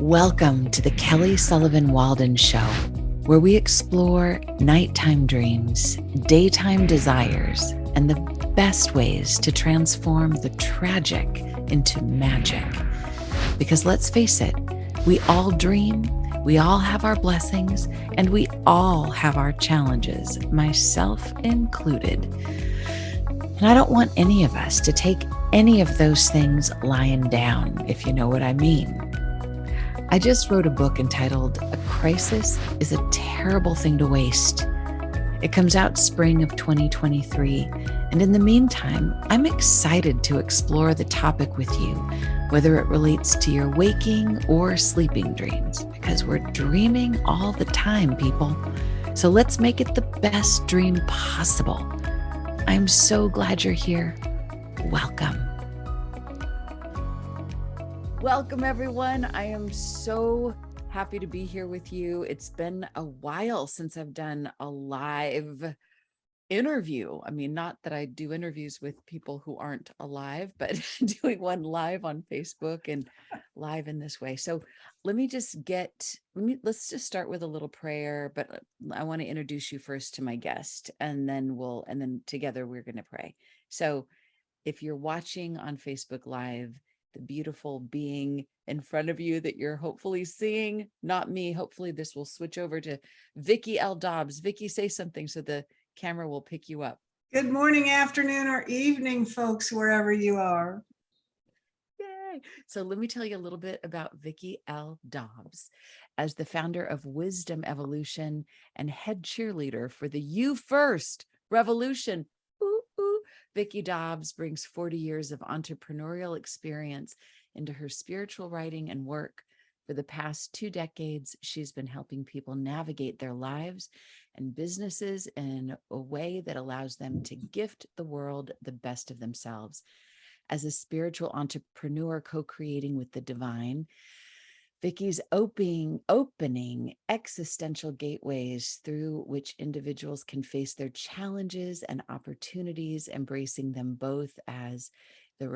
Welcome to the Kelly Sullivan Walden Show, where we explore nighttime dreams, daytime desires, and the best ways to transform the tragic into magic. Because let's face it, we all dream, we all have our blessings, and we all have our challenges, myself included. And I don't want any of us to take any of those things lying down, if you know what I mean. I just wrote a book entitled A Crisis is a Terrible Thing to Waste. It comes out spring of 2023. And in the meantime, I'm excited to explore the topic with you, whether it relates to your waking or sleeping dreams, because we're dreaming all the time, people. So let's make it the best dream possible. I'm so glad you're here. Welcome. Welcome, everyone. I am so happy to be here with you. It's been a while since I've done a live interview. I mean, not that I do interviews with people who aren't alive, but doing one live on Facebook and live in this way. So let's just start with a little prayer, but I want to introduce you first to my guest, and then together we're going to pray. So if you're watching on Facebook Live, the beautiful being in front of you that you're hopefully seeing, not me. Hopefully this will switch over to Vicki L. Dobbs. Vicki, say something so the camera will pick you up. Good morning, afternoon, or evening, folks, wherever you are. Yay. So let me tell you a little bit about Vicki L. Dobbs. As the founder of Wisdom Evolution and head cheerleader for the You First Revolution, Vicki Dobbs brings 40 years of entrepreneurial experience into her spiritual writing and work. For the past 2 decades, she's been helping people navigate their lives and businesses in a way that allows them to gift the world the best of themselves. As a spiritual entrepreneur co-creating with the divine, Vicki's opening existential gateways through which individuals can face their challenges and opportunities, embracing them both as the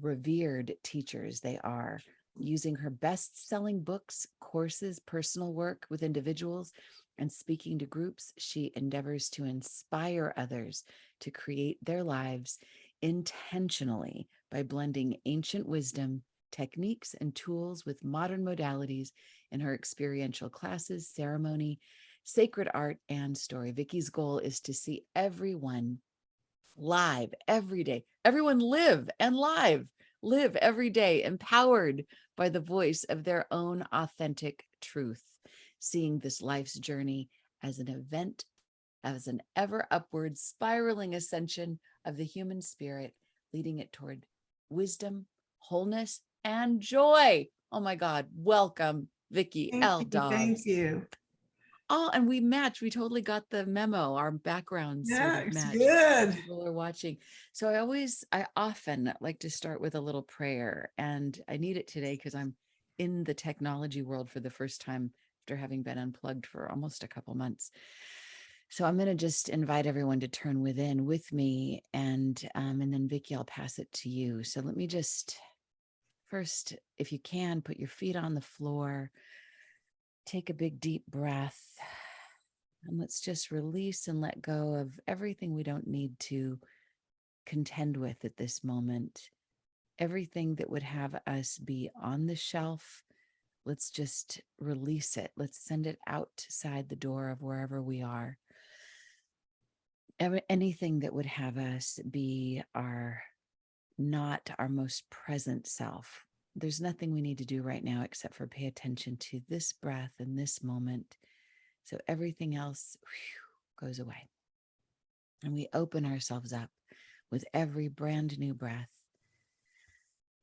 revered teachers they are. Using her best-selling books, courses, personal work with individuals, and speaking to groups, she endeavors to inspire others to create their lives intentionally by blending ancient wisdom, techniques, and tools with modern modalities in her experiential classes, ceremony, sacred art, and story. Vicki's goal is to see everyone live every day. Everyone live every day, empowered by the voice of their own authentic truth, seeing this life's journey as an event, as an ever upward spiraling ascension of the human spirit, leading it toward wisdom, wholeness, and joy. Oh my God. Welcome, Vicki L. Dobbs. Thank you. Oh, and we match. We totally got the memo. Our backgrounds sort of match. Good. People are watching. So I often like to start with a little prayer, and I need it today because I'm in the technology world for the first time after having been unplugged for almost a couple months. So I'm going to just invite everyone to turn within with me, and then Vicki, I'll pass it to you. So let me just first, if you can, put your feet on the floor. Take a big, deep breath, and let's just release and let go of everything we don't need to contend with at this moment. Everything that would have us be on the shelf, let's just release it. Let's send it outside the door of wherever we are. Anything that would have us be not our most present self. There's nothing we need to do right now except for pay attention to this breath and this moment. So everything else goes away. And we open ourselves up with every brand new breath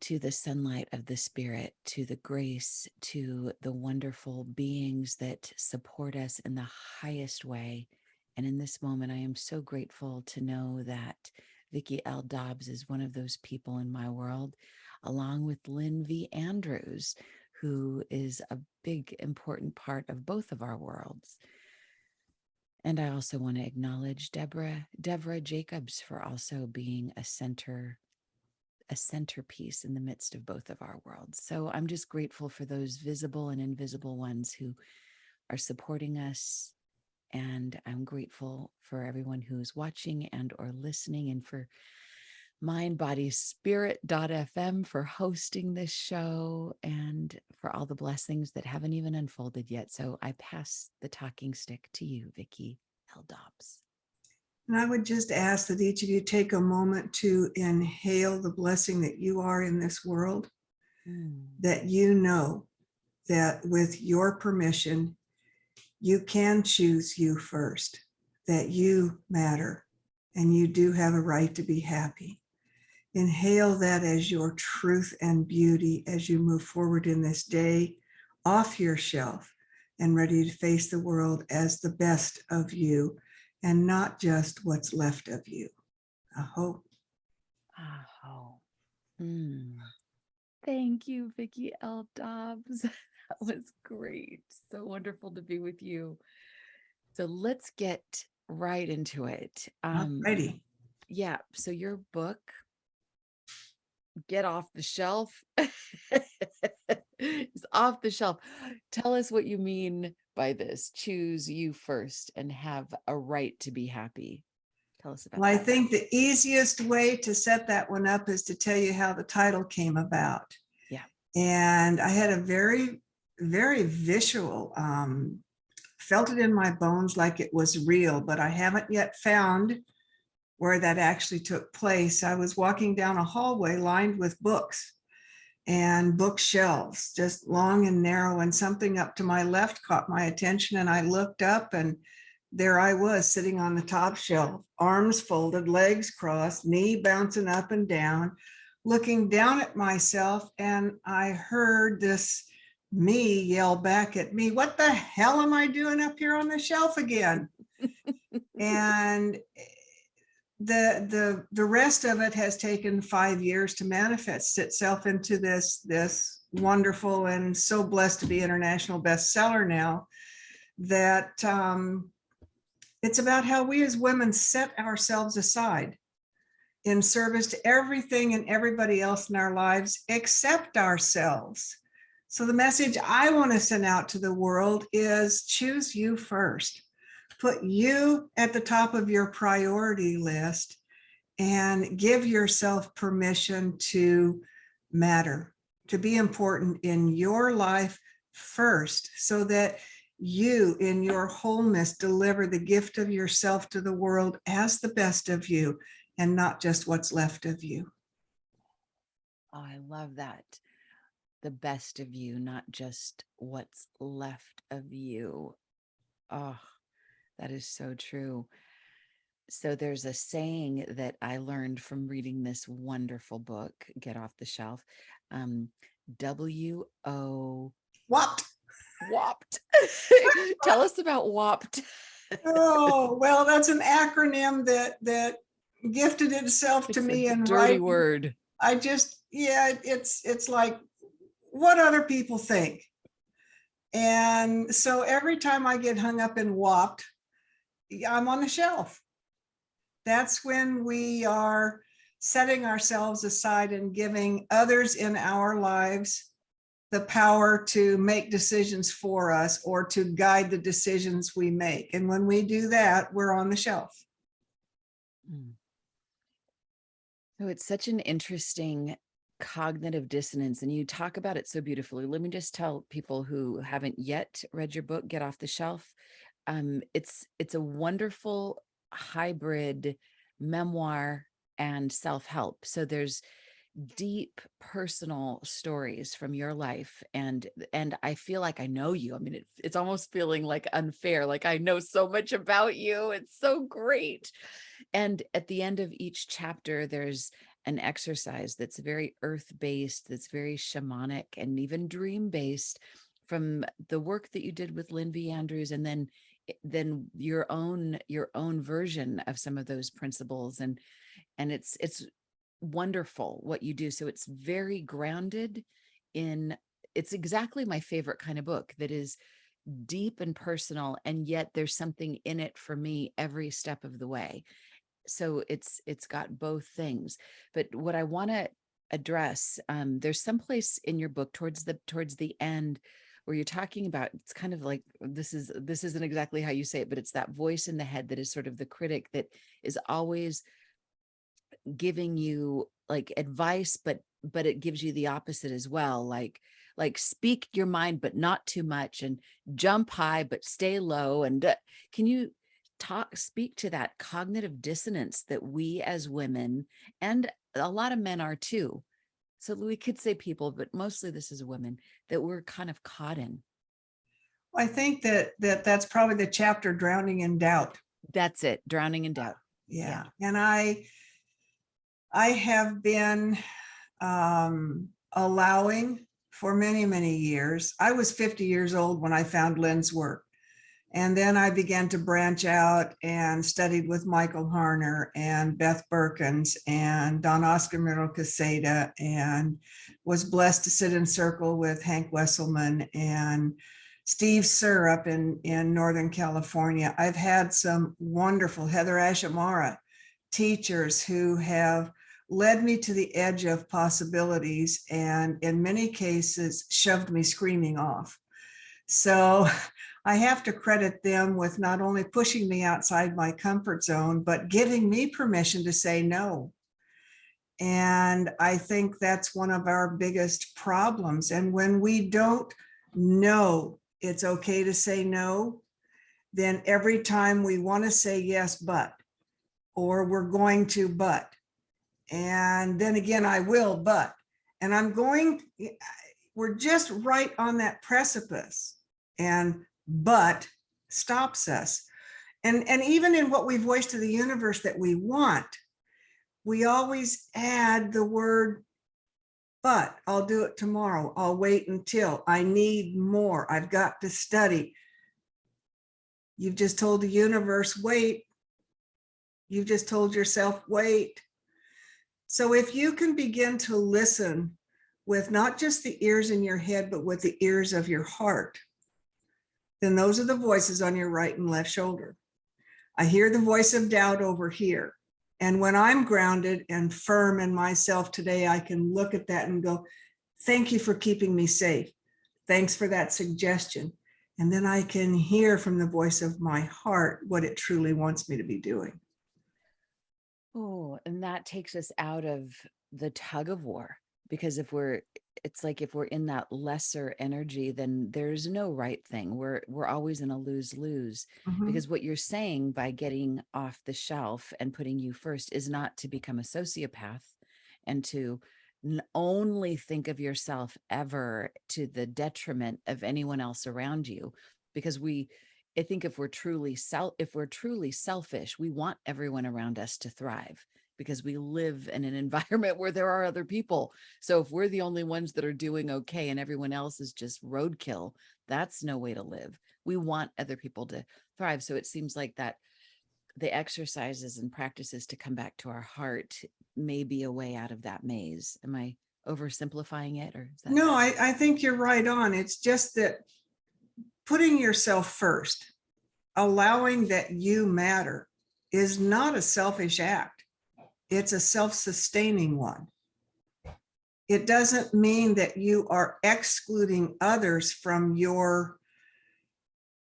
to the sunlight of the spirit, to the grace, to the wonderful beings that support us in the highest way. And in this moment, I am so grateful to know that Vicki L. Dobbs is one of those people in my world, along with Lynn V. Andrews, who is a big, important part of both of our worlds. And I also want to acknowledge Deborah Jacobs for also being a center a centerpiece in the midst of both of our worlds. So I'm just grateful for those visible and invisible ones who are supporting us. And I'm grateful for everyone who's watching and or listening, and for mindbodyspirit.fm for hosting this show, and for all the blessings that haven't even unfolded yet. So I pass the talking stick to you, Vicki L. Dobbs. And I would just ask that each of you take a moment to inhale the blessing that you are in this world, that you know that with your permission, you can choose you first, that you matter, and you do have a right to be happy. Inhale that as your truth and beauty as you move forward in this day, off your shelf and ready to face the world as the best of you, and not just what's left of you. Aho. Aho. Thank you, Vicki L. Dobbs. That was great. So wonderful to be with you. So let's get right into it. Alrighty. Yeah. So your book, Get Off the Shelf, is off the shelf. Tell us what you mean by this. Choose you first and have a right to be happy. Tell us about Well, I that. think the easiest way to set that one up is to tell you how the title came about. Yeah. And I had a very, very visual, felt it in my bones like it was real, but I haven't yet found where that actually took place. I was walking down a hallway lined with books and bookshelves, just long and narrow, and something up to my left caught my attention, and I looked up, and there I was sitting on the top shelf, arms folded, legs crossed, knee bouncing up and down, looking down at myself, and I heard this me yell back at me, "What the hell am I doing up here on the shelf again?" And the rest of it has taken 5 years to manifest itself into this wonderful, and so blessed to be international bestseller now, that it's about how we as women set ourselves aside in service to everything and everybody else in our lives except ourselves. So the message I want to send out to the world is choose you first. Put you at the top of your priority list and give yourself permission to matter, to be important in your life first, so that you in your wholeness deliver the gift of yourself to the world as the best of you and not just what's left of you. Oh, I love that. The best of you, not just what's left of you. Oh, that is so true. So there's a saying that I learned from reading this wonderful book, Get Off the Shelf. W-O What? WOPT. Tell us about WOPT. Oh, well, that's an acronym that gifted itself to It's a me in dirty writing. word. I just, yeah, it's like what other people think. And so every time I get hung up in WOPT, I'm on the shelf. That's when we are setting ourselves aside and giving others in our lives the power to make decisions for us or to guide the decisions we make. And when we do that, we're on the shelf. So it's such an interesting cognitive dissonance, and you talk about it so beautifully. Let me just tell people who haven't yet read your book, Get Off the Shelf. It's a wonderful hybrid memoir and self-help. So there's deep personal stories from your life, and I feel like I know you. I mean, it's almost feeling like unfair, like I know so much about you. It's so great. And at the end of each chapter, there's an exercise that's very earth-based, that's very shamanic and even dream-based, from the work that you did with Lynn V. Andrews, and then your own version of some of those principles. And it's wonderful what you do. So it's very grounded in, it's exactly my favorite kind of book, that is deep and personal, and yet there's something in it for me every step of the way. So it's got both things. But what I want to address. There's some place in your book towards the end where you're talking about, it's kind of like, this isn't exactly how you say it, but it's that voice in the head that is sort of the critic that is always giving you like advice, but it gives you the opposite as well. Like speak your mind, but not too much, and jump high, but stay low. And can you speak to that cognitive dissonance that we as women, and a lot of men are too. So we could say people, but mostly this is women, that we're kind of caught in. I think that's probably the chapter, Drowning in Doubt. That's it. Drowning in doubt. Yeah. And I have been allowing for many, many years. I was 50 years old when I found Lynn's work. And then I began to branch out and studied with Michael Harner and Beth Berkins and Don Oscar Miro Caseta, and was blessed to sit in circle with Hank Wesselman and Steve Sir up in Northern California. I've had some wonderful Heather Ashamara teachers who have led me to the edge of possibilities, and in many cases shoved me screaming off. So I have to credit them with not only pushing me outside my comfort zone, but giving me permission to say no. And I think that's one of our biggest problems. And when we don't know it's okay to say no, then every time we want to say yes, but, or we're going to, but, and then again, I will, but, and I'm going, we're just right on that precipice, and but stops us. And even in what we voice to the universe that we want, we always add the word, but I'll do it tomorrow. I'll wait until, I need more. I've got to study. You've just told the universe, wait. You've just told yourself, wait. So if you can begin to listen with not just the ears in your head, but with the ears of your heart, then those are the voices on your right and left shoulder. I hear the voice of doubt over here. And when I'm grounded and firm in myself today, I can look at that and go, thank you for keeping me safe. Thanks for that suggestion. And then I can hear from the voice of my heart what it truly wants me to be doing. Oh, and that takes us out of the tug of war, because it's like if we're in that lesser energy, then there's no right thing. We're always in a lose-lose, because what you're saying by getting off the shelf and putting you first is not to become a sociopath and to only think of yourself ever to the detriment of anyone else around you. Because I think if we're truly selfish, we want everyone around us to thrive, because we live in an environment where there are other people. So if we're the only ones that are doing okay and everyone else is just roadkill, that's no way to live. We want other people to thrive. So it seems like that the exercises and practices to come back to our heart may be a way out of that maze. Am I oversimplifying it, or is that? No, I think you're right on. It's just that putting yourself first, allowing that you matter, is not a selfish act. It's a self-sustaining one. It doesn't mean that you are excluding others from your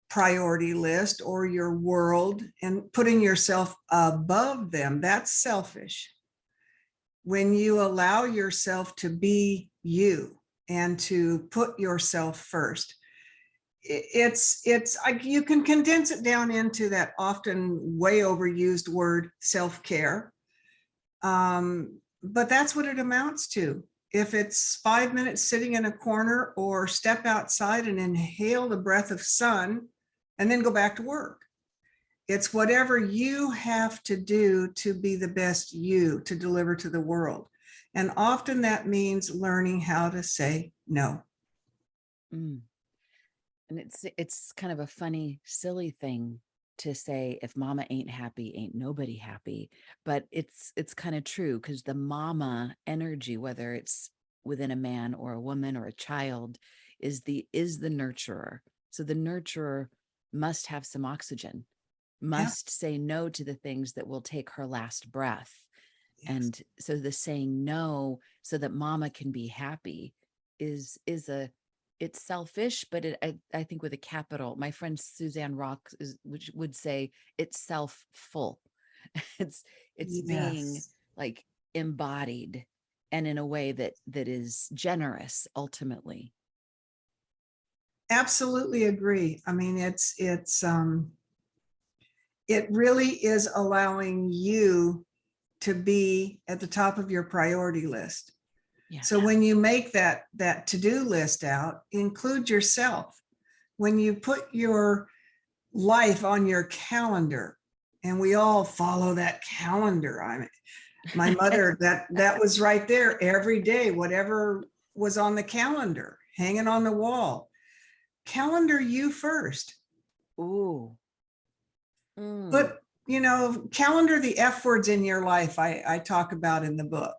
priority list or your world and putting yourself above them. That's selfish. When you allow yourself to be you and to put yourself first, it's like you can condense it down into that often way overused word, self-care. But that's what it amounts to. If it's 5 minutes sitting in a corner, or step outside and inhale the breath of sun and then go back to work. It's whatever you have to do to be the best you, to deliver to the world. And often that means learning how to say no. And it's kind of a funny, silly thing to say, if mama ain't happy, ain't nobody happy. But it's kind of true, because the mama energy, whether it's within a man or a woman or a child, is the nurturer. So the nurturer must have some oxygen, must say no to the things that will take her last breath. Yes. And so the saying no so that mama can be happy is it's selfish, but I think with a capital. My friend Suzanne Rock which would say it's self-full. it's it's being Yes. like embodied, and in a way that is generous ultimately. Absolutely agree. I mean, it really is allowing you to be at the top of your priority list. Yeah. So when you make that to-do list out, include yourself. When you put your life on your calendar, and we all follow that calendar. I mean, my mother, that was right there every day, whatever was on the calendar, hanging on the wall. Calendar you first. Ooh. Mm. But, calendar the F words in your life, I talk about in the book.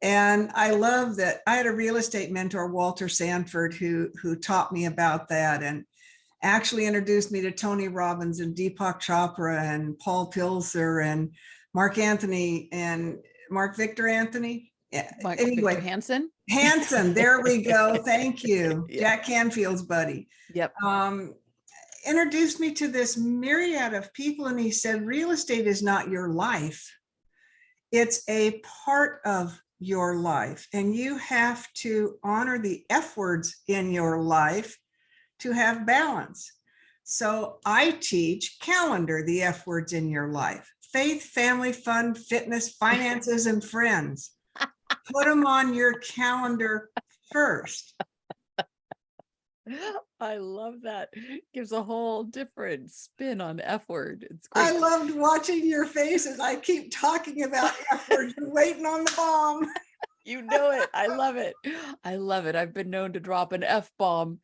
And I love that I had a real estate mentor, Walter Sanford, who taught me about that and actually introduced me to Tony Robbins and Deepak Chopra and Paul Pilzer and Mark Anthony and Mark Victor Anthony. Mark Victor Anyway, Hansen. Hansen, there we go. Thank you. Yeah. Jack Canfield's buddy. Yep. Introduced me to this myriad of people. And he said, real estate is not your life. It's a part of your life. And you have to honor the F words in your life to have balance. So I teach calendar the F words in your life: faith, family, fun, fitness, finances, and friends. Put them on your calendar first. I love that. Gives a whole different spin on F word. It's I great. loved watching your faces. I keep talking about F words. You're waiting on the bomb. You know it. I love it. I love it. I've been known to drop an F bomb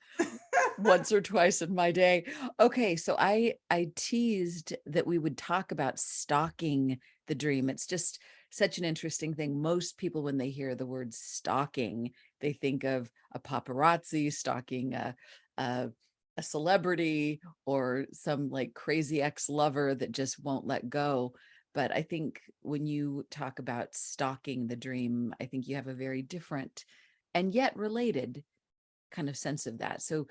once or twice in my day. Okay, so I teased that we would talk about stalking the dream. It's just such an interesting thing. Most people, when they hear the word stalking, they think of a paparazzi stalking a celebrity or some like crazy ex-lover that just won't let go. But I think when you talk about stalking the dream, I think you have a very different and yet related kind of sense of that. So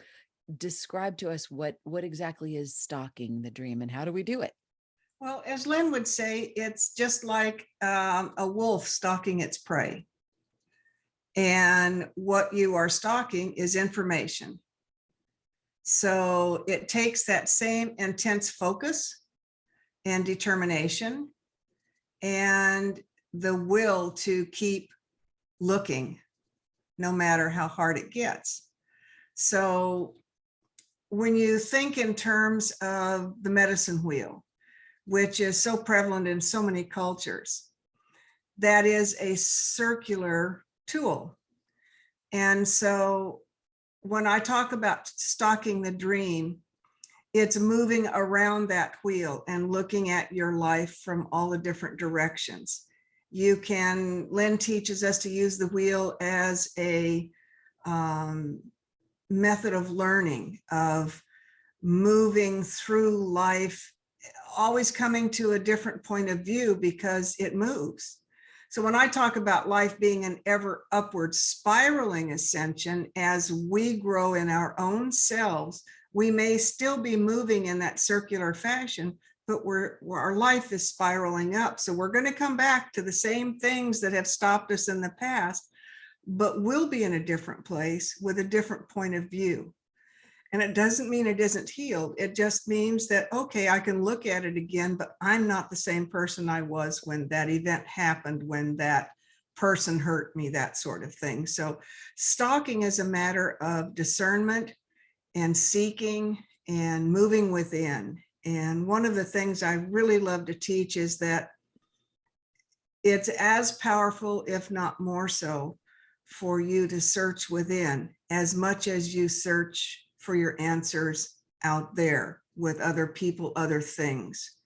describe to us what exactly is stalking the dream and how do we do it? Well, as Lynn would say, it's just like a wolf stalking its prey. And what you are stalking is information. So it takes that same intense focus and determination and the will to keep looking no matter how hard it gets. So when you think in terms of the medicine wheel, which is so prevalent in so many cultures, that is a circular tool. And so when I talk about stalking the dream, it's moving around that wheel and looking at your life from all the different directions. Lynn teaches us to use the wheel as a method of learning, of moving through life, always coming to a different point of view because it moves. So when I talk about life being an ever upward spiraling ascension, as we grow in our own selves, we may still be moving in that circular fashion, but our life is spiraling up. So we're going to come back to the same things that have stopped us in the past, but we'll be in a different place with a different point of view. And it doesn't mean it isn't healed. It just means that, okay, I can look at it again, but I'm not the same person I was when that event happened, when that person hurt me, that sort of thing. So stalking is a matter of discernment and seeking and moving within. And one of the things I really love to teach is that it's as powerful, if not more so, for you to search within as much as you search for your answers out there with other people, other things.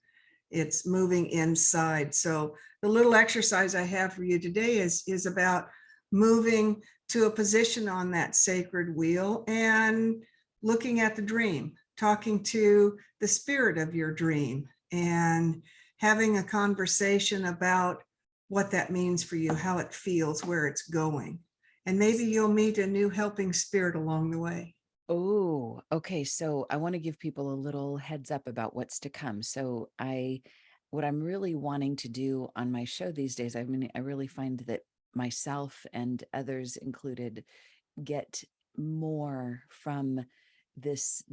It's moving inside. So the little exercise I have for you today is about moving to a position on that sacred wheel and looking at the dream, talking to the spirit of your dream and having a conversation about what that means for you, how it feels, where it's going. And maybe you'll meet a new helping spirit along the way. Oh, okay. So I want to give people a little heads up about what's to come. What I'm really wanting to do on my show these days, I mean, I really find that myself and others included get more from this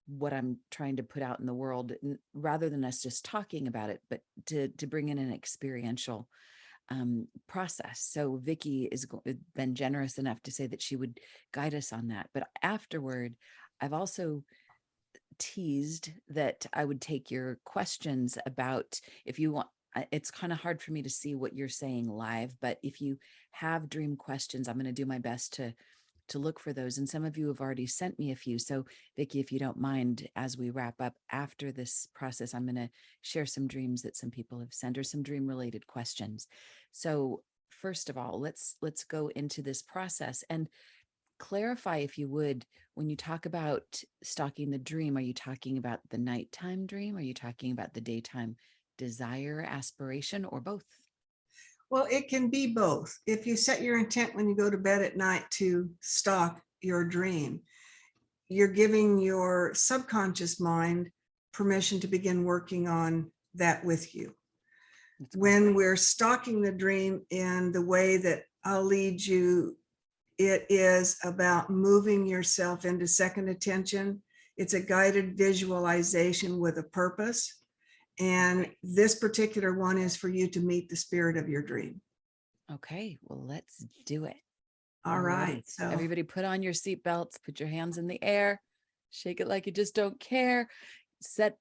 what I'm trying to put out in the world, rather than us just talking about it, but to bring in an experiential process. So Vicki is been generous enough to say that she would guide us on that. But afterward, I've also teased that I would take your questions about, if you want. It's kind of hard for me to see what you're saying live, but if you have dream questions, I'm going to do my best to look for those. And some of you have already sent me a few. So Vicki, if you don't mind, as we wrap up after this process, I'm going to share some dreams that some people have sent, or some dream related questions. So first of all, let's go into this process and clarify, if you would, when you talk about stalking the dream, are you talking about the nighttime dream? Are you talking about the daytime desire, aspiration, or both? Well, it can be both. If you set your intent when you go to bed at night to stalk your dream, you're giving your subconscious mind permission to begin working on that with you. When we're stalking the dream in the way that I'll lead you, it is about moving yourself into second attention. It's a guided visualization with a purpose. And this particular one is for you to meet the spirit of your dream. Okay, well, let's do it. All right. Alrighty. So Everybody put on your seatbelts, put your hands in the air, shake it like you just don't care. Set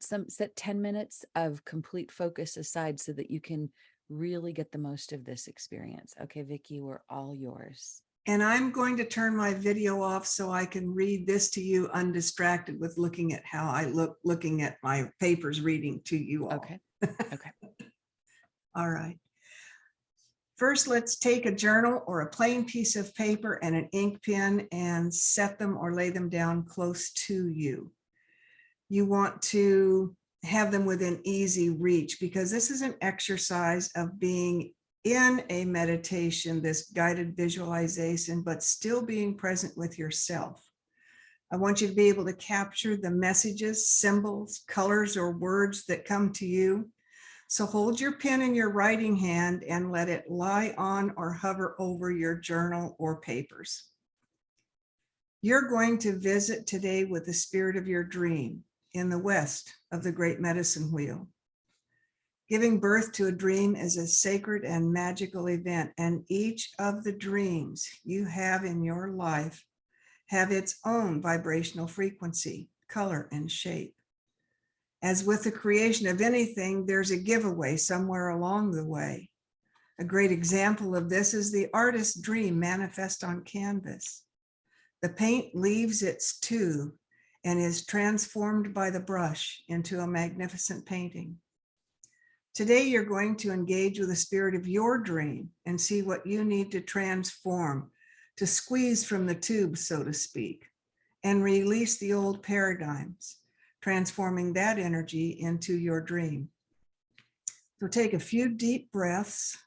10 minutes of complete focus aside so that you can really get the most of this experience. Okay, Vicki, we're all yours. and I'm going to turn my video off so I can read this to you undistracted with looking at how I look, looking at my papers, reading to you all. Okay. Okay. All right. First, let's take a journal or a plain piece of paper and an ink pen and set them or lay them down close to you. You want to have them within easy reach, because this is an exercise of being in a meditation, this guided visualization, but still being present with yourself. I want you to be able to capture the messages, symbols, colors, or words that come to you. So hold your pen in your writing hand and let it lie on or hover over your journal or papers. You're going to visit today with the spirit of your dream in the west of the great medicine wheel. Giving birth to a dream is a sacred and magical event, and each of the dreams you have in your life have its own vibrational frequency, color, and shape. As with the creation of anything, there's a giveaway somewhere along the way. A great example of this is the artist's dream manifest on canvas. The paint leaves its tube and is transformed by the brush into a magnificent painting. Today, you're going to engage with the spirit of your dream and see what you need to transform, to squeeze from the tube, so to speak, and release the old paradigms, transforming that energy into your dream. So take a few deep breaths.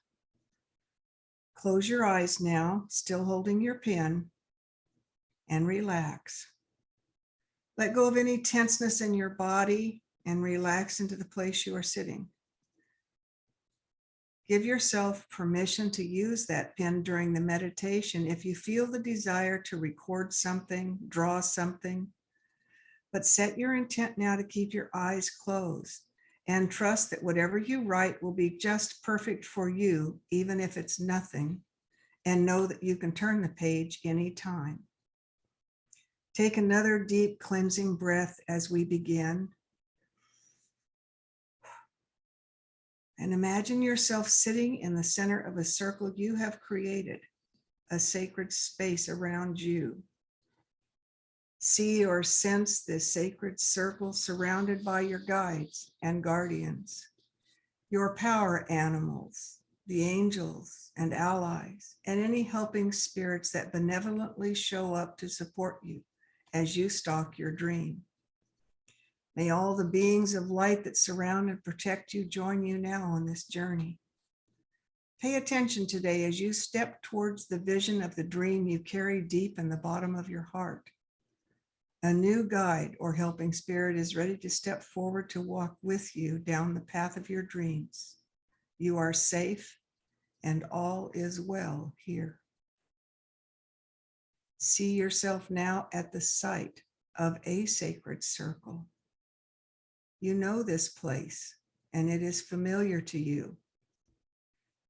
Close your eyes now, still holding your pen, and relax. Let go of any tenseness in your body and relax into the place you are sitting. Give yourself permission to use that pen during the meditation if you feel the desire to record something, draw something. But set your intent now to keep your eyes closed and trust that whatever you write will be just perfect for you, even if it's nothing, and know that you can turn the page anytime. Take another deep cleansing breath as we begin. And imagine yourself sitting in the center of a circle you have created, a sacred space around you. See or sense this sacred circle surrounded by your guides and guardians, your power animals, the angels and allies, and any helping spirits that benevolently show up to support you as you stalk your dream. May all the beings of light that surround and protect you join you now on this journey. Pay attention today as you step towards the vision of the dream you carry deep in the bottom of your heart. A new guide or helping spirit is ready to step forward to walk with you down the path of your dreams. You are safe and all is well here. See yourself now at the site of a sacred circle. You know this place and it is familiar to you.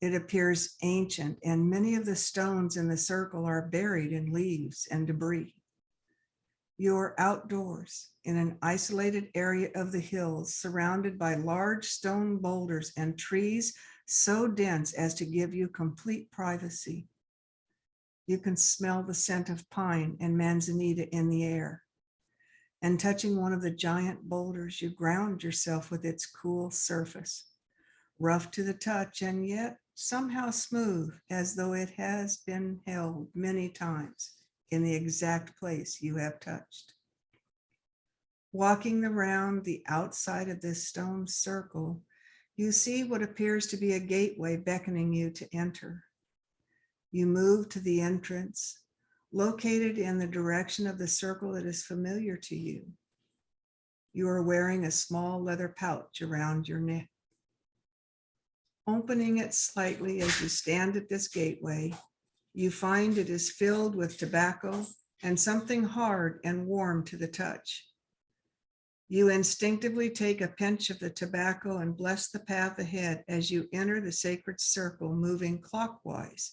It appears ancient and many of the stones in the circle are buried in leaves and debris. You're outdoors in an isolated area of the hills, surrounded by large stone boulders and trees so dense as to give you complete privacy. You can smell the scent of pine and manzanita in the air. And touching one of the giant boulders, you ground yourself with its cool surface, rough to the touch and yet somehow smooth, as though it has been held many times in the exact place you have touched. Walking around the outside of this stone circle, you see what appears to be a gateway beckoning you to enter. You move to the entrance, located in the direction of the circle that is familiar to you. You are wearing a small leather pouch around your neck. Opening it slightly as you stand at this gateway, you find it is filled with tobacco and something hard and warm to the touch. You instinctively take a pinch of the tobacco and bless the path ahead as you enter the sacred circle, moving clockwise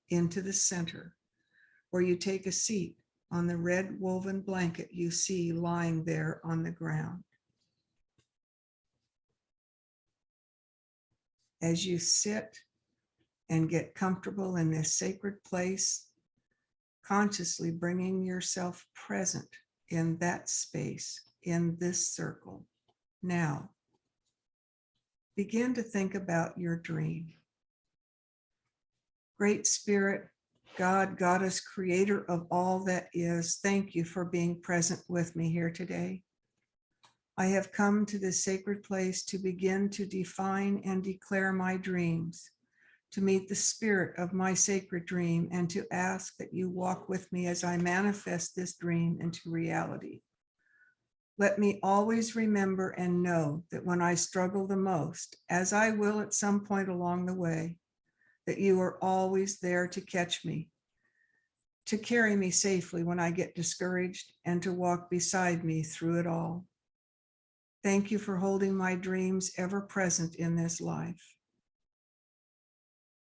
into the center, where you take a seat on the red woven blanket you see lying there on the ground. As you sit and get comfortable in this sacred place, consciously bringing yourself present in that space, in this circle. Now, begin to think about your dream. Great Spirit, God, Goddess, Creator of all that is, thank you for being present with me here today. I have come to this sacred place to begin to define and declare my dreams, to meet the spirit of my sacred dream, and to ask that you walk with me as I manifest this dream into reality. Let me always remember and know that when I struggle the most, as I will at some point along the way, that you are always there to catch me, to carry me safely when I get discouraged, and to walk beside me through it all. Thank you for holding my dreams ever present in this life.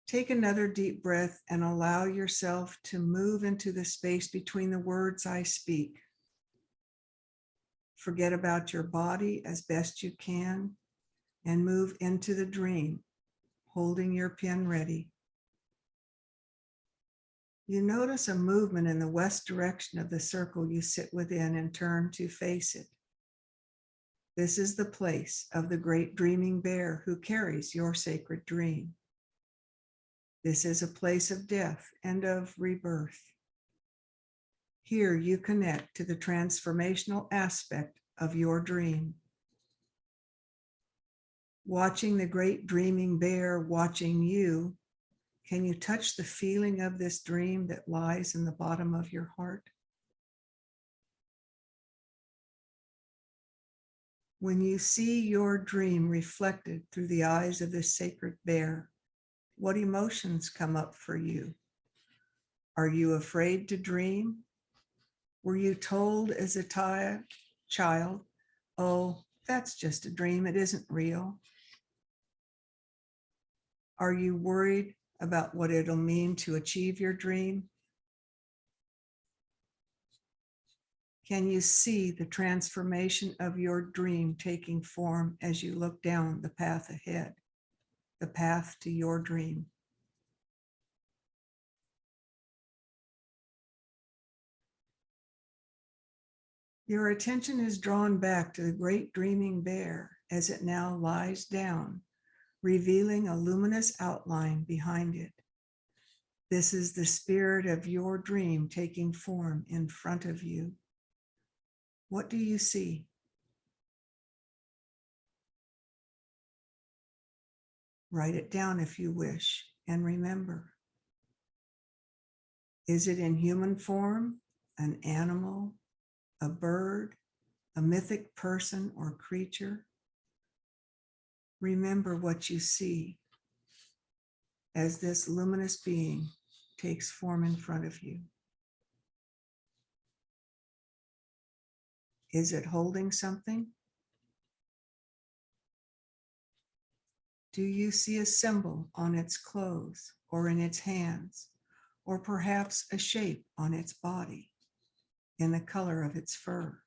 Take another deep breath and allow yourself to move into the space between the words I speak. Forget about your body as best you can and move into the dream, holding your pen ready. You notice a movement in the west direction of the circle you sit within and turn to face it. This is the place of the great dreaming bear who carries your sacred dream. This is a place of death and of rebirth. Here you connect to the transformational aspect of your dream. Watching the great dreaming bear watching you, can you touch the feeling of this dream that lies in the bottom of your heart? When you see your dream reflected through the eyes of this sacred bear, what emotions come up for you? Are you afraid to dream? Were you told as a child, oh, that's just a dream, it isn't real? Are you worried about what it'll mean to achieve your dream? Can you see the transformation of your dream taking form as you look down the path ahead, the path to your dream? Your attention is drawn back to the great dreaming bear as it now lies down, revealing a luminous outline behind it. This is the spirit of your dream taking form in front of you. What do you see? Write it down if you wish. and remember. Is it in human form, an animal, a bird, a mythic person or creature? Remember what you see as this luminous being takes form in front of you. Is it holding something? Do you see a symbol on its clothes or in its hands, or perhaps a shape on its body in the color of its fur?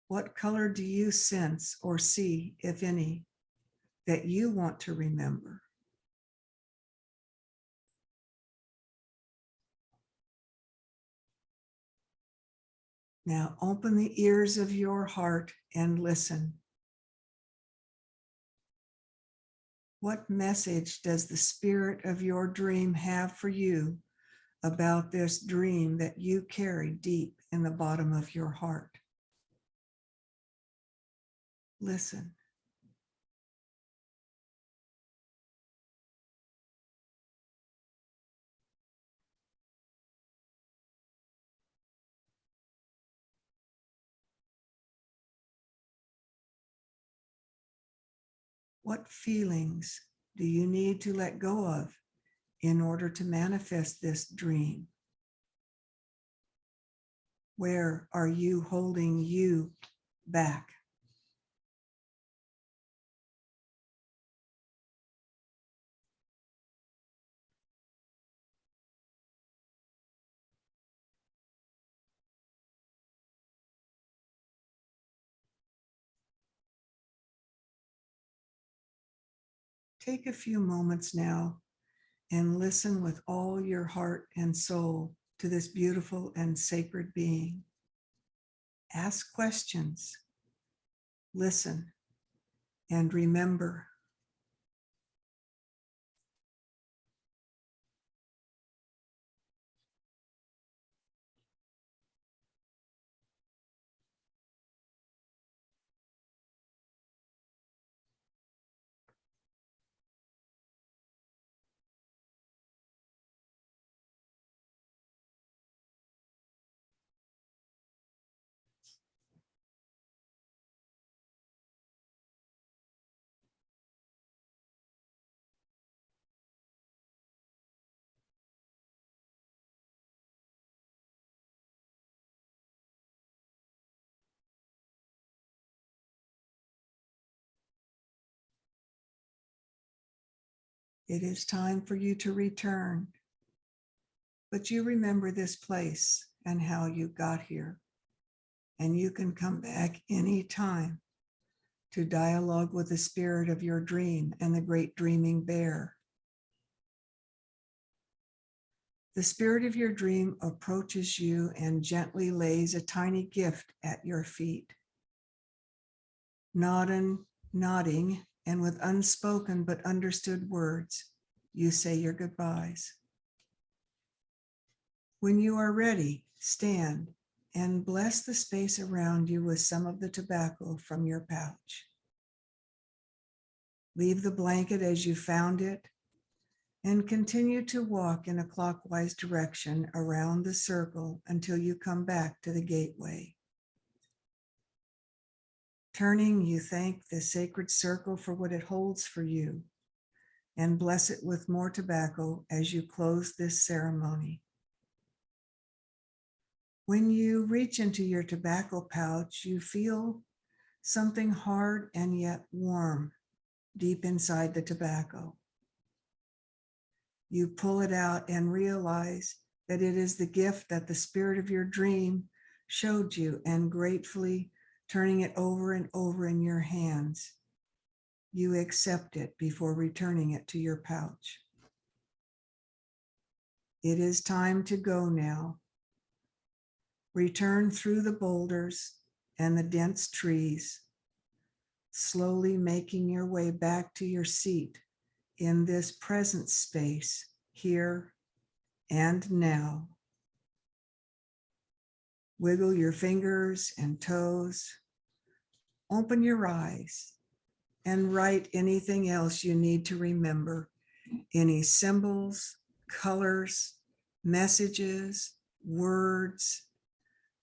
What color do you sense or see, if any, that you want to remember? Now open the ears of your heart and listen. What message does the spirit of your dream have for you about this dream that you carry deep in the bottom of your heart? Listen. What feelings do you need to let go of in order to manifest this dream? Where are you holding you back? Take a few moments now and listen with all your heart and soul to this beautiful and sacred being. Ask questions, listen, and remember. It is time for you to return, but you remember this place and how you got here, and you can come back anytime to dialogue with the spirit of your dream and the great dreaming bear. The spirit of your dream approaches you and gently lays a tiny gift at your feet. Nodding, and with unspoken but understood words, you say your goodbyes. When you are ready, stand and bless the space around you with some of the tobacco from your pouch. Leave the blanket as you found it and continue to walk in a clockwise direction around the circle until you come back to the gateway. Turning, you thank the sacred circle for what it holds for you and bless it with more tobacco as you close this ceremony. When you reach into your tobacco pouch, you feel something hard and yet warm deep inside the tobacco. You pull it out and realize that it is the gift that the spirit of your dream showed you, and gratefully turning it over and over in your hands, you accept it before returning it to your pouch. It is time to go now. Return through the boulders and the dense trees, slowly making your way back to your seat in this present space, here and now. Wiggle your fingers and toes. Open your eyes and write anything else you need to remember. Any symbols, colors, messages, words,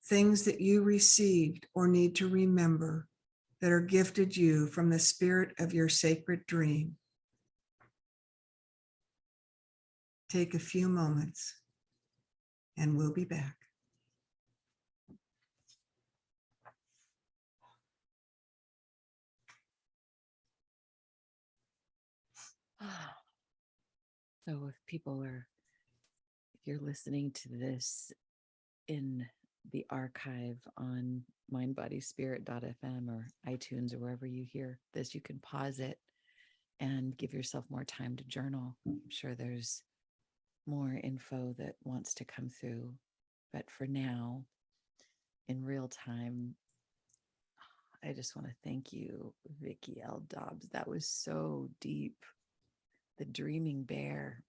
things that you received or need to remember that are gifted you from the spirit of your sacred dream. Take a few moments and we'll be back. So if you're listening to this in the archive on mindbodyspirit.fm or iTunes or wherever you hear this, you can pause it and give yourself more time to journal. I'm sure there's more info that wants to come through. But for now, in real time, I just want to thank you, Vicki L. Dobbs. That was so deep. The dreaming bear.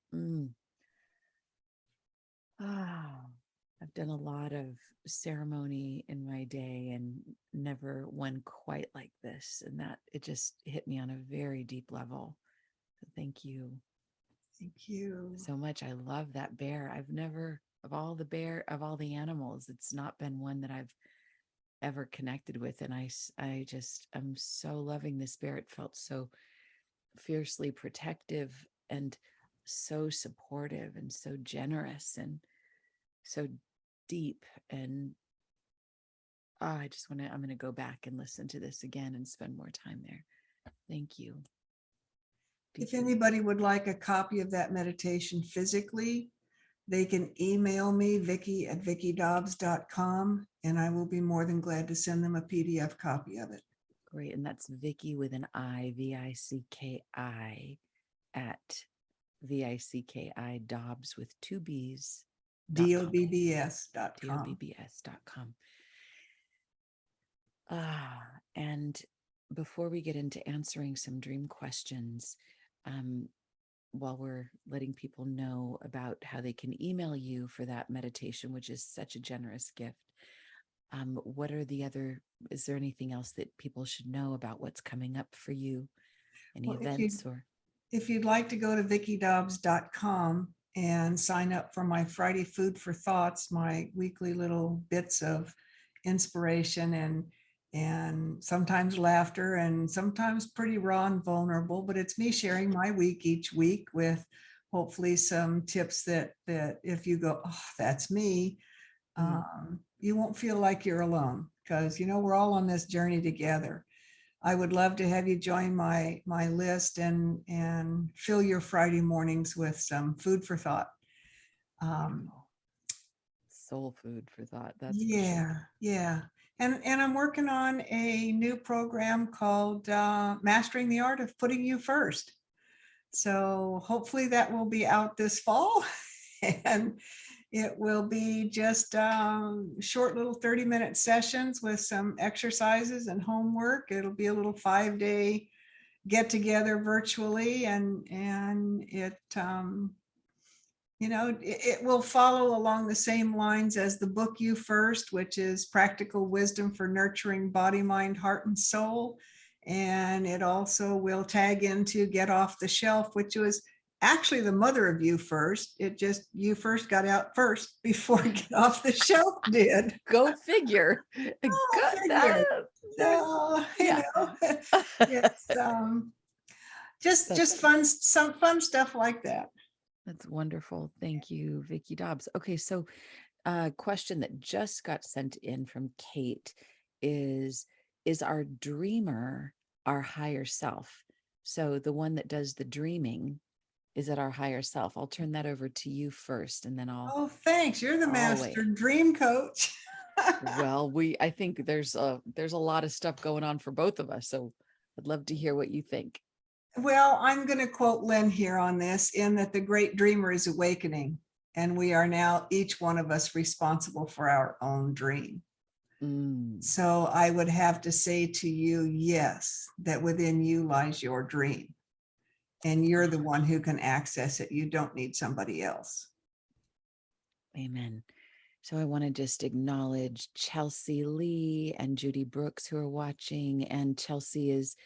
I've done a lot of ceremony in my day and never one quite like this. And that it just hit me on a very deep level. So thank you. Thank you So much. I love that bear. I've never, of all the animals, it's not been one that I've ever connected with. And I'm so loving this bear. It felt so fiercely protective and so supportive and so generous and so deep. And I'm going to go back and listen to this again and spend more time there. Thank you. If anybody would like a copy of that meditation physically, they can email me, Vicki@VickiDobbs.com, and I will be more than glad to send them a PDF copy of it. Great. And that's Vicki with an I, Vicki at VICKI Dobbs with two B's. DOBBS.com. DOBBS.com. And before we get into answering some dream questions, while we're letting people know about how they can email you for that meditation, which is such a generous gift, is there anything else that people should know about what's coming up for you? Any events if you'd like to go to VickiDobbs.com and sign up for my Friday Food for Thoughts, my weekly little bits of inspiration and sometimes laughter and sometimes pretty raw and vulnerable, but it's me sharing my week each week with hopefully some tips that if you go, oh, that's me, you won't feel like you're alone, because we're all on this journey together. I would love to have you join my list and fill your Friday mornings with some food for thought. Soul food for thought. That's yeah. And I'm working on a new program called Mastering the Art of Putting You First. So hopefully that will be out this fall. And it will be just short little 30-minute sessions with some exercises and homework. It'll be a little 5-day get together virtually, and it will follow along the same lines as the book You First, which is practical wisdom for nurturing body, mind, heart, and soul. And it also will tag into Get Off the Shelf, which was actually the mother of You First. It just You First got out first before Get Off the Shelf did. Go figure. It's just fun stuff like that. That's wonderful. Thank you, Vicki Dobbs. Okay, so a question that just got sent in from Kate is our dreamer our higher self? So the one that does the dreaming, is it our higher self? I'll turn that over to you first, and then I'll. Oh, thanks. You're the master dream coach. Well, I think there's a lot of stuff going on for both of us, so I'd love to hear what you think. Well, I'm going to quote Lynn here on this, in that the great dreamer is awakening, and we are now each one of us responsible for our own dream. So I would have to say to you, yes, that within you lies your dream, and you're the one who can access it. You don't need somebody else. Amen. So I want to just acknowledge Chelsea Lee and Judy Brooks, who are watching. And Chelsea is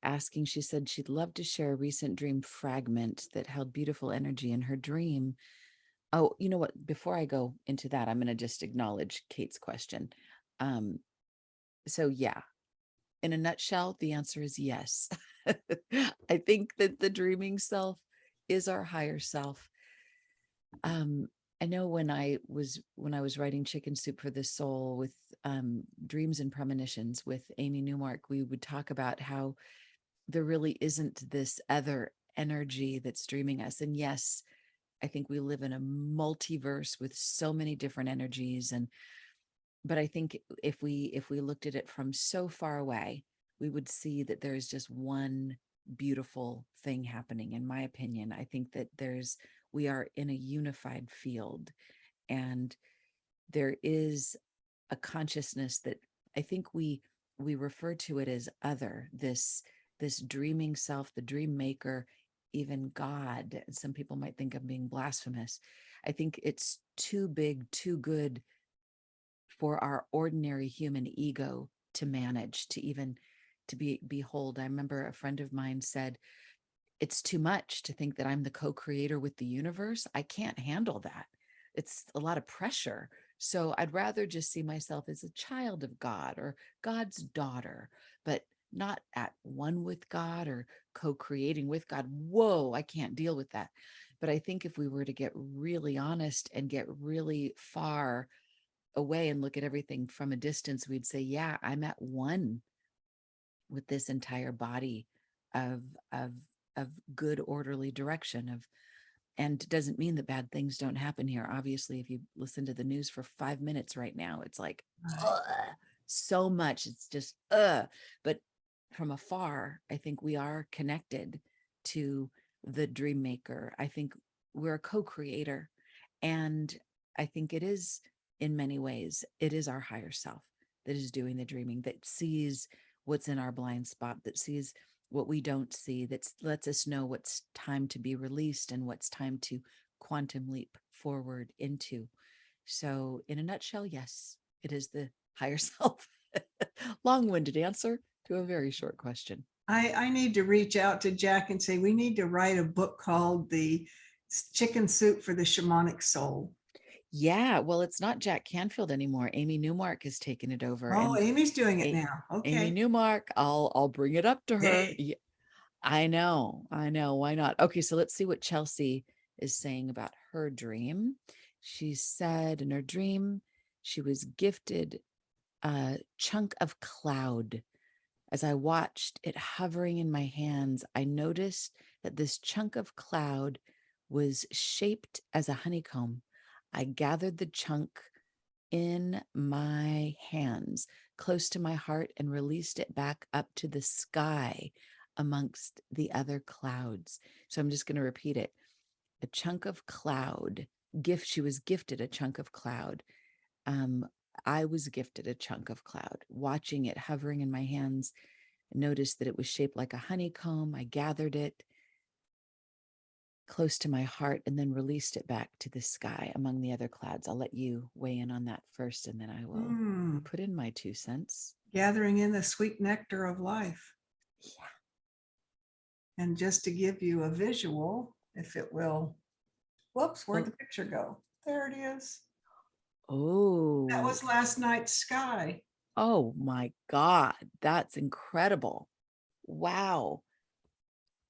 asking, she said she'd love to share a recent dream fragment that held beautiful energy in her dream. Oh, you know what? Before I go into that, I'm going to just acknowledge Kate's question. Um, so yeah, in a nutshell, the answer is yes. I think that the dreaming self is our higher self. Um, I know when I was writing Chicken Soup for the Soul with dreams and premonitions with Amy Newmark, we would talk about how there really isn't this other energy that's dreaming us. And yes, I think we live in a multiverse with so many different energies. And but I think if we looked at it from so far away, we would see that there is just one beautiful thing happening. In my opinion, I think that we are in a unified field, and there is a consciousness that I think we refer to it as other, this dreaming self, the dream maker, even God. Some people might think I'm being blasphemous. I think it's too big, too good for our ordinary human ego to manage, to even to behold. I remember a friend of mine said, it's too much to think that I'm the co-creator with the universe. I can't handle that. It's a lot of pressure. So I'd rather just see myself as a child of God or God's daughter, but not at one with God or co-creating with God. Whoa, I can't deal with that. But I think if we were to get really honest and get really far away and look at everything from a distance, we'd say, yeah, I'm at one with this entire body of of of good orderly direction of, and it doesn't mean that bad things don't happen here. Obviously, if you listen to the news for 5 minutes right now, it's like Right. ugh, so much. It's just but from afar, I think we are connected to the dream maker. I think we're a co-creator, and I think it is, in many ways, it is our higher self that is doing the dreaming, that sees what's in our blind spot, that sees what we don't see, that lets us know what's time to be released and what's time to quantum leap forward into. So, in a nutshell, yes, it is the higher self. Long winded answer to a very short question. I need to reach out to Jack and say, we need to write a book called The Chicken Soup for the Shamanic Soul. Yeah, well, it's not Jack Canfield anymore. Amy Newmark has taken it over, Oh, and Amy's doing it A- now. Amy Okay. Newmark, I'll bring it up to her. Yay. Yeah, I know. Why not? Okay, so let's see what Chelsea is saying about her dream. She said in her dream she was gifted a chunk of cloud. As I watched it hovering in my hands, I noticed that this chunk of cloud was shaped as a honeycomb. I gathered the chunk in my hands close to my heart and released it back up to the sky amongst the other clouds. So I'm just going to repeat it. A chunk of cloud gift. She was gifted a chunk of cloud. Um, I was gifted a chunk of cloud. Watching it hovering in my hands, I noticed that it was shaped like a honeycomb. I gathered it close to my heart and then released it back to the sky among the other clouds. I'll let you weigh in on that first, and then I will Mm, put in my 2 cents. gathering in the sweet nectar of life. Yeah. And just to give you a visual, if it will, whoops, where'd Oh, the picture go? There it is. That oh, was last night's sky. oh my God. That's incredible. Wow.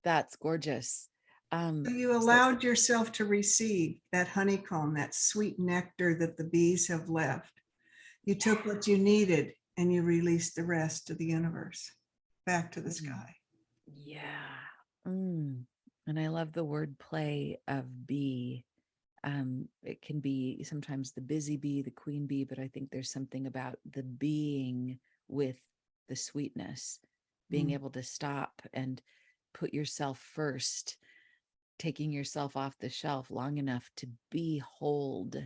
That's gorgeous. So you So allowed yourself to receive that honeycomb, that sweet nectar that the bees have left. You took what you needed and you released the rest to the universe, back to the mm, sky. yeah. Mm. And I love the word play of bee. It can be sometimes the busy bee, the queen bee, but I think there's something about the being with the sweetness, being Mm. able to stop and put yourself first, taking yourself off the shelf long enough to behold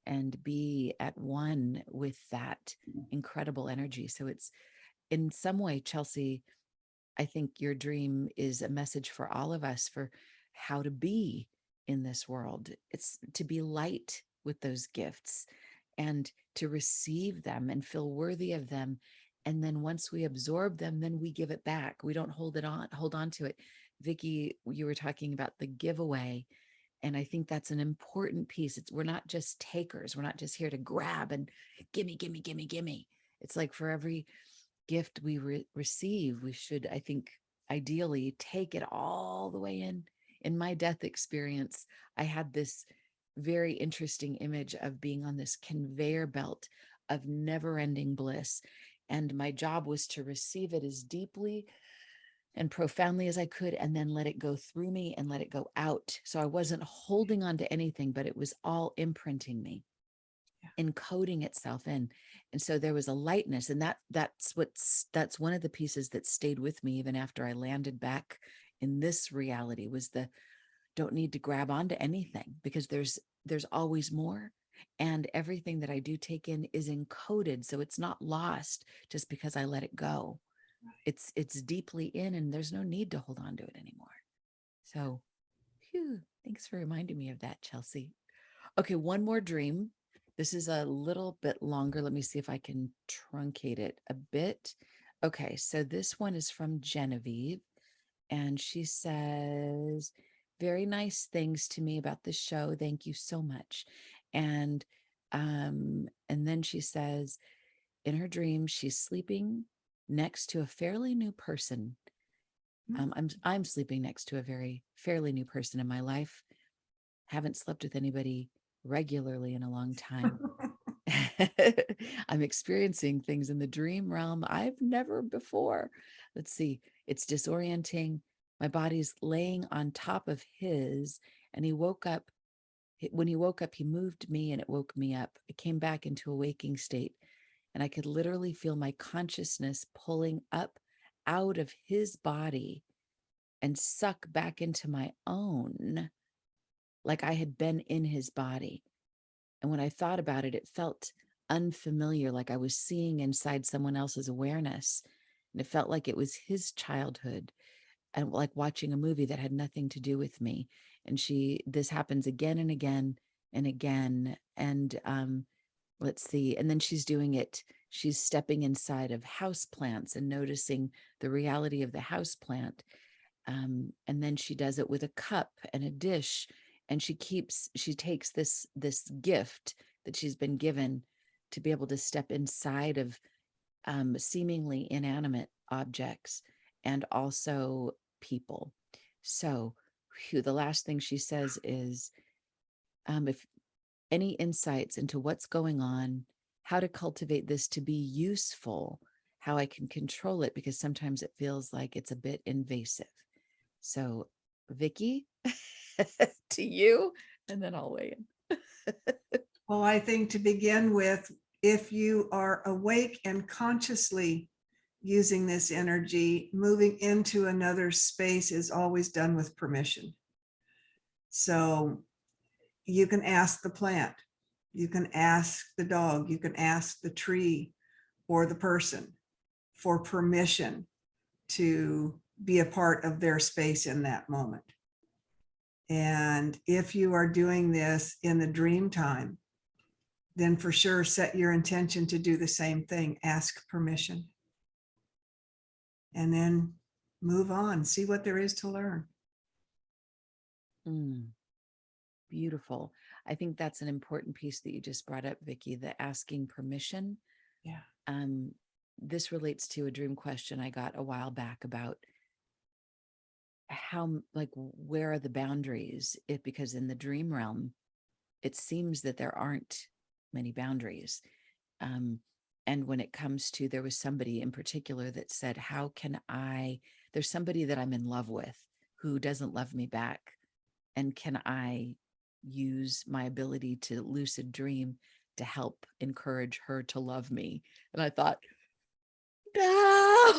and be at one with that incredible energy. So it's, in some way, Chelsea, I think your dream is a message for all of us for how to be in this world. It's to be light with those gifts and to receive them and feel worthy of them And then once we absorb them, then we give it back. We don't hold on to it. Vicki, you were talking about the giveaway. And I think that's an important piece. We're not just takers. We're not just here to grab and gimme, gimme, gimme, gimme. It's like for every gift we receive, we should, I think, ideally take it all the way in. In my death experience, I had this very interesting image of being on this conveyor belt of never ending bliss. And my job was to receive it as deeply and profoundly as I could, and then let it go through me and let it go out. So I wasn't holding on to anything, but it was all imprinting me, encoding itself in. And so there was a lightness, and that's one of the pieces that stayed with me even after I landed back in this reality, was the don't need to grab onto anything, because there's always more. And everything that I do take in is encoded, so it's not lost just because I let it go. It's deeply in, and there's no need to hold on to it anymore. So, phew, thanks for reminding me of that, Chelsea. Okay, one more dream. This is a little bit longer. Let me see if I can truncate it a bit. Okay, so this one is from Genevieve, and she says, very nice things to me about the show. Thank you so much. And then she says, in her dream, she's sleeping next to a fairly new person. I'm sleeping next to a very fairly new person in my life. Haven't slept with anybody regularly in a long time. I'm experiencing things in the dream realm I've never before. Let's see. It's disorienting. My body's laying on top of his, and he woke up. When he woke up, he moved me and it woke me up. I came back into a waking state, and I could literally feel my consciousness pulling up out of his body and suck back into my own, like I had been in his body. And when I thought about it, it felt unfamiliar, like I was seeing inside someone else's awareness. And it felt like it was his childhood, and like watching a movie that had nothing to do with me. And this happens again and again and again. And let's see. And then she's doing it. She's stepping inside of house plants and noticing the reality of the house plant. And then she does it with a cup and a dish, and she takes this gift that she's been given to be able to step inside of seemingly inanimate objects and also people. So the last thing she says is, if any insights into what's going on, how to cultivate this to be useful, how I can control it, because sometimes it feels like it's a bit invasive. So, Vicki, to you, and then I'll weigh in. Well, I think to begin with, if you are awake and consciously using this energy, moving into another space is always done with permission. So you can ask the plant, you can ask the dog, you can ask the tree or the person for permission to be a part of their space in that moment. And if you are doing this in the dream time, then for sure set your intention to do the same thing. Ask permission. And then move on, see what there is to learn. Beautiful. I think that's an important piece that you just brought up, Vicki, the asking permission. Yeah. This relates to a dream question I got a while back about how, like, where are the boundaries? Because in the dream realm, it seems that there aren't many boundaries. And when it comes to, there was somebody in particular that said, how can there's somebody that I'm in love with who doesn't love me back. And can I use my ability to lucid dream to help encourage her to love me? And I thought, no,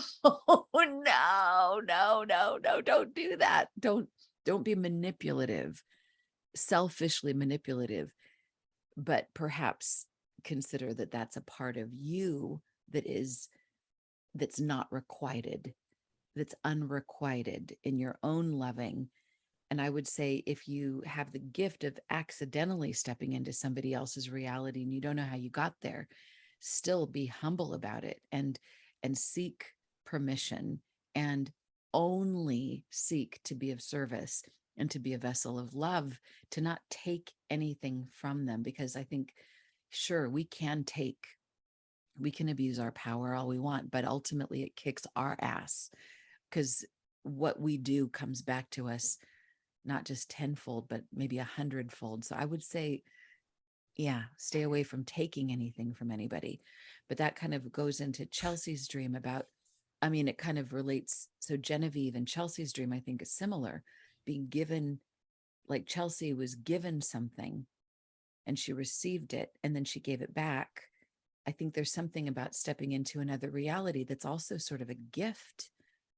no, don't do that. Don't be manipulative, selfishly manipulative, but perhaps consider that that's a part of you that's not requited, that's unrequited in your own loving. And I would say, if you have the gift of accidentally stepping into somebody else's reality and you don't know how you got there, still be humble about it. And and seek permission and only seek to be of service and to be a vessel of love, to not take anything from them. Because I think, sure, we can abuse our power all we want, but ultimately it kicks our ass, because what we do comes back to us, not just tenfold, but maybe 100-fold. So I would say, yeah, stay away from taking anything from anybody. But that kind of goes into Chelsea's dream about, I mean, it kind of relates. So Genevieve and Chelsea's dream, I think, is similar, being given, like Chelsea was given something and she received it and then she gave it back. I think there's something about stepping into another reality that's also sort of a gift.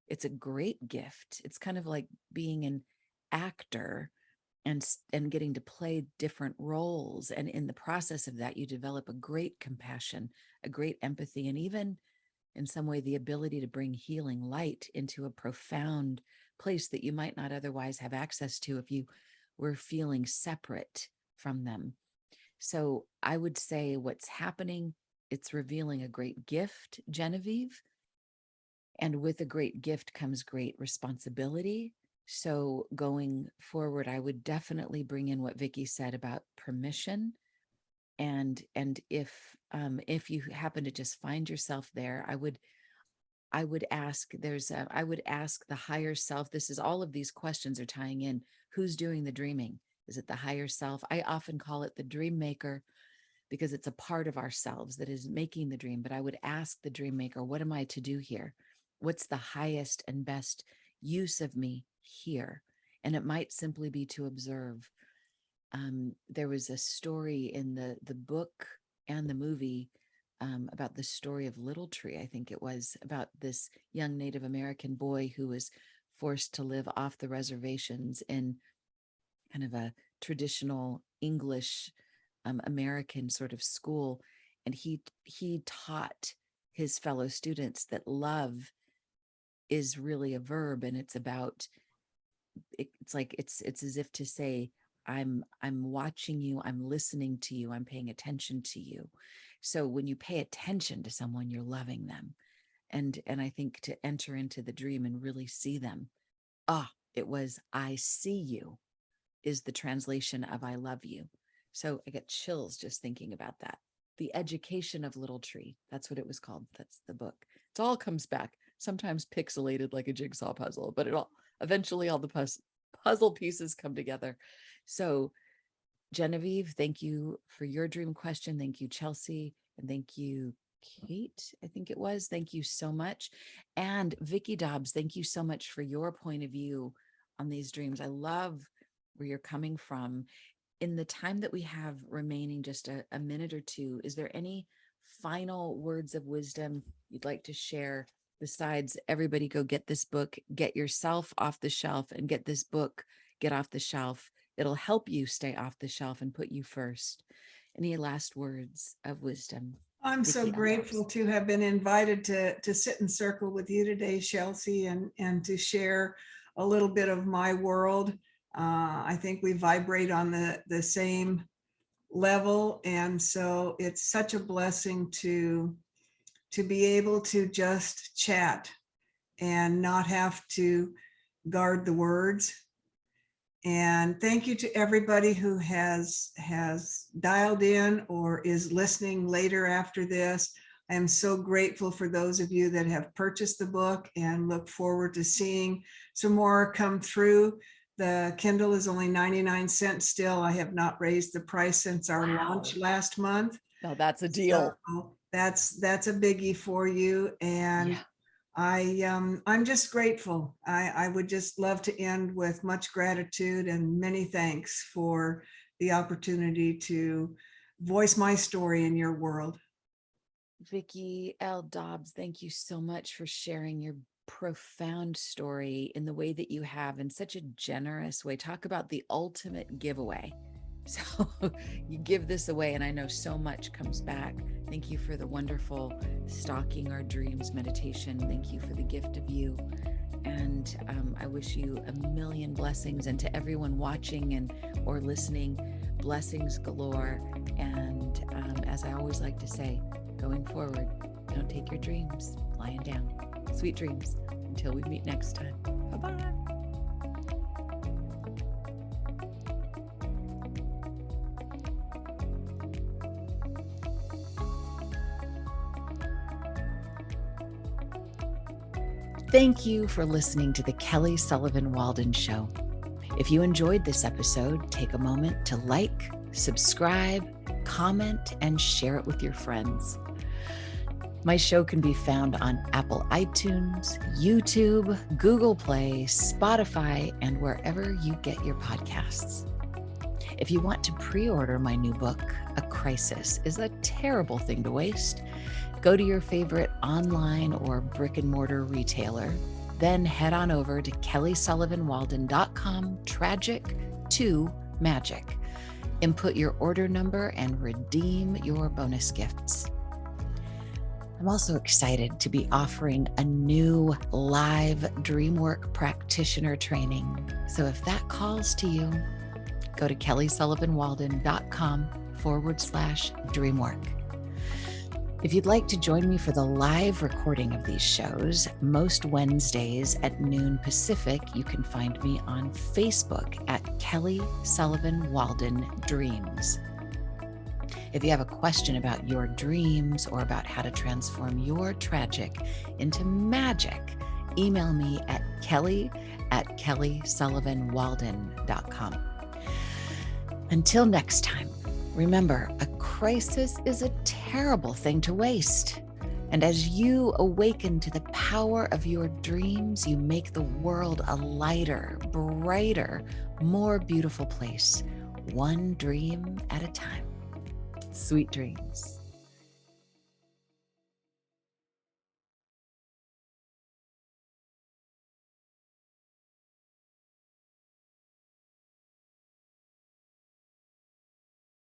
It's a great gift. It's kind of like being an actor and getting to play different roles. And in the process of that, you develop a great compassion, a great empathy, and even in some way, the ability to bring healing light into a profound place that you might not otherwise have access to if you were feeling separate from them. So I would say what's happening, it's revealing a great gift, Genevieve. And with a great gift comes great responsibility. So going forward, I would definitely bring in what Vicki said about permission. And if you happen to just find yourself there, I would ask, I would ask the higher self. This is, all of these questions are tying in. Who's doing the dreaming? Is it the higher self? I often call it the dream maker, because it's a part of ourselves that is making the dream. But I would ask the dream maker, what am I to do here? What's the highest and best use of me here? And it might simply be to observe. There was a story in the book and the movie about the story of Little Tree. I think it was about this young Native American boy who was forced to live off the reservations in kind of a traditional English American sort of school. And he taught his fellow students that love is really a verb, and it's about, it's like, it's as if to say, I'm watching you, I'm listening to you, I'm paying attention to you. So when you pay attention to someone, you're loving them. And I think to enter into the dream and really see them, it was, I see you is the translation of I love you. So I get chills just thinking about that. The Education of Little Tree, that's what it was called. That's the book. It all comes back, sometimes pixelated like a jigsaw puzzle, but eventually all the puzzle pieces come together. So Genevieve, thank you for your dream question. Thank you, Chelsea. And thank you, Kate, I think it was. Thank you so much. And Vicki Dobbs, thank you so much for your point of view on these dreams. I love where you're coming from. In the time that we have remaining, just a minute or two, is there any final words of wisdom you'd like to share besides, everybody go get this book, get yourself off the shelf, and get this book, get off the shelf. It'll help you stay off the shelf and put you first. Any last words of wisdom? I'm so Vicki grateful Dobbs. to have been invited to sit in circle with you today, Chelsea, and to share a little bit of my world. I think we vibrate on the same level. And so it's such a blessing to be able to just chat and not have to guard the words. And thank you to everybody who has dialed in or is listening later after this. I am so grateful for those of you that have purchased the book and look forward to seeing some more come through. The Kindle is only 99 cents still. I have not raised the price since our launch last month. No, that's a deal. So that's a biggie for you. And Yeah. I'm just grateful. I would just love to end with much gratitude and many thanks for the opportunity to voice my story in your world. Vicki L. Dobbs, thank you so much for sharing your profound story in the way that you have, in such a generous way. Talk about the ultimate giveaway. So you give this away, and I know so much comes back. Thank you for the wonderful Stalking Our Dreams meditation. Thank you for the gift of you. And I wish you a million blessings, and to everyone watching and or listening, blessings galore. And as I always like to say, going forward, don't take your dreams lying down. Sweet dreams until we meet next time. Bye-bye. Thank you for listening to the Kelly Sullivan Walden Show. If you enjoyed this episode, take a moment to like, subscribe, comment, and share it with your friends. My show can be found on Apple iTunes, YouTube, Google Play, Spotify, and wherever you get your podcasts. If you want to pre-order my new book, A Crisis is a Terrible Thing to Waste, go to your favorite online or brick and mortar retailer, then head on over to kellysullivanwalden.com/tragic2magic. Input your order number and redeem your bonus gifts. I'm also excited to be offering a new live DreamWork practitioner training. So if that calls to you, go to kellysullivanwalden.com/DreamWork. If you'd like to join me for the live recording of these shows, most Wednesdays at noon Pacific, you can find me on Facebook at Kelly Sullivan Walden Dreams. If you have a question about your dreams or about how to transform your tragic into magic, email me at kelly@kellysullivanwalden.com. Until next time, remember, a crisis is a terrible thing to waste. And as you awaken to the power of your dreams, you make the world a lighter, brighter, more beautiful place, one dream at a time. Sweet dreams.